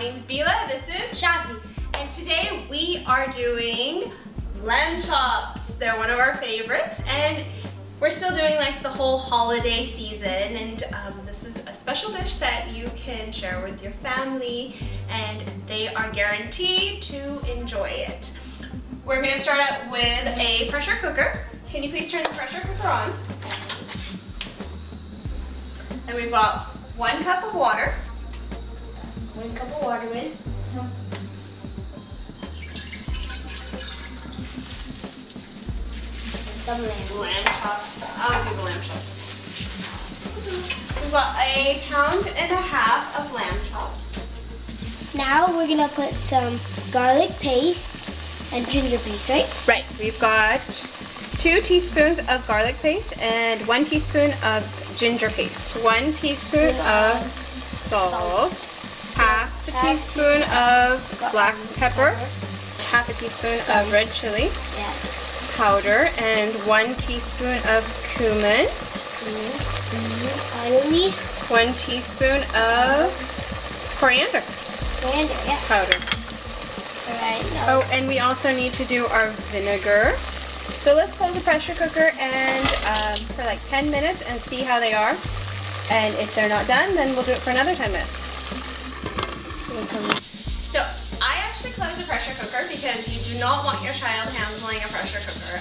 name's Bila, this is Shazzy. and today we are doing lamb chops. They're one of our favorites, and we're still doing like the whole holiday season, and this is a special dish that you can share with your family, and they are guaranteed to enjoy it. We're going to start out with a pressure cooker. Can you please turn the pressure cooker on? And we've got 1 cup of water. 1 cup of water in. Some lamb chops. I'll do the lamb chops. We've got 1.5 pounds of lamb chops. Now we're gonna put some garlic paste and ginger paste, right? Right. We've got 2 teaspoons of garlic paste and 1 teaspoon of ginger paste. 1 teaspoon of salt. Half a teaspoon of black pepper. Half a teaspoon of red chili powder, and 1 teaspoon of cumin. Finally, 1 teaspoon of coriander powder. Alright. Oh, and we also need to do our vinegar. So let's close the pressure cooker and for like 10 minutes and see how they are. And if they're not done, then we'll do it for another 10 minutes. So I actually closed the pressure cooker because you do not want your child handling a pressure cooker.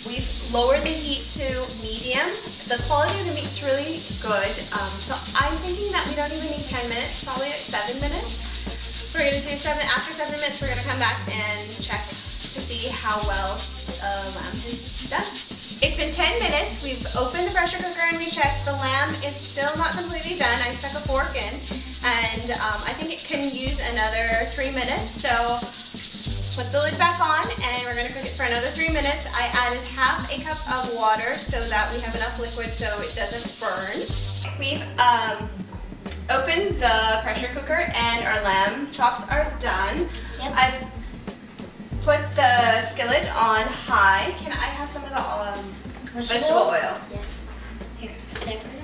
We've lowered the heat to medium. The quality of the meat's really good. So I'm thinking that we don't even need 10 minutes, probably like 7 minutes. We're going to do after 7 minutes, we're going to come back and check to see how well the lamb is done. It's been 10 minutes. We've opened the pressure cooker and we checked. The lamb is still not completely done. I stuck a fork in, and I think it can use another 3 minutes. So put the lid back on and we're going to cook it for another 3 minutes. I added half a cup of water so that we have enough liquid so it doesn't burn. We've opened the pressure cooker and our lamb chops are done. Yep. I've put the skillet on high. Can I have some of the vegetable oil? Yes. Here, can I put it?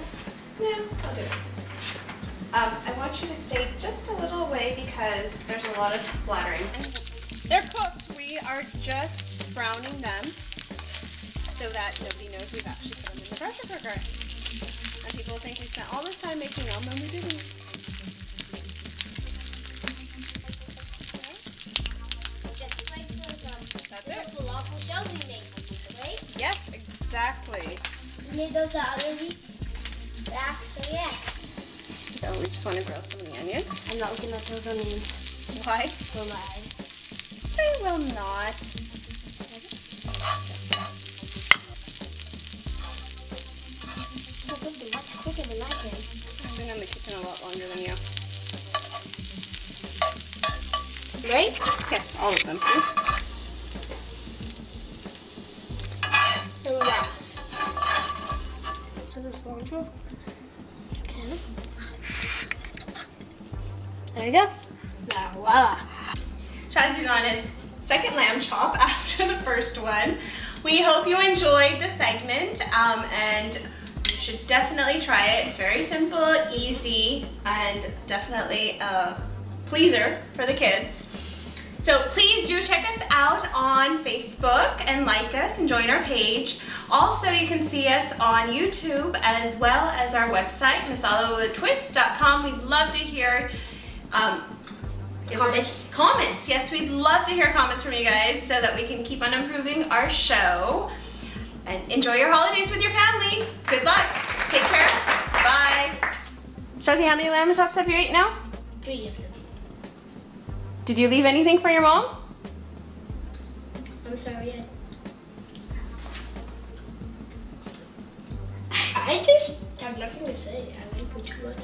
Yeah, I'll do it. I want you to stay just a little away because there's a lot of splattering. They're cooked. We are just browning them so that nobody knows we've actually put them in the pressure cooker. And people think we spent all this time making them and we didn't. Yes, exactly. You need those other meat back, so yeah. So we just want to grill some of the onions. I'm not looking at those onions. Why? For my eyes. They will not. They're cooking much quicker than I can. I've been in the kitchen a lot longer than you. Right? Yes, all of them, please. And last. So the cilantro. Okay. There you go. Now, voila. Shazzy's on his second lamb chop after the first one. We hope you enjoyed the segment, and you should definitely try it. It's very simple, easy, and definitely a pleaser for the kids. So please do check us out on Facebook and like us and join our page. Also, you can see us on YouTube as well as our website, masalawithatwist.com. We'd love to hear comments. Yes, we'd love to hear comments from you guys so that we can keep on improving our show. And enjoy your holidays with your family. Good luck. Take care. Bye. Shazzy, how many lamb chops have you eaten now? 3 of them. Did you leave anything for your mom? I'm sorry. I just have nothing to say. I didn't put too much.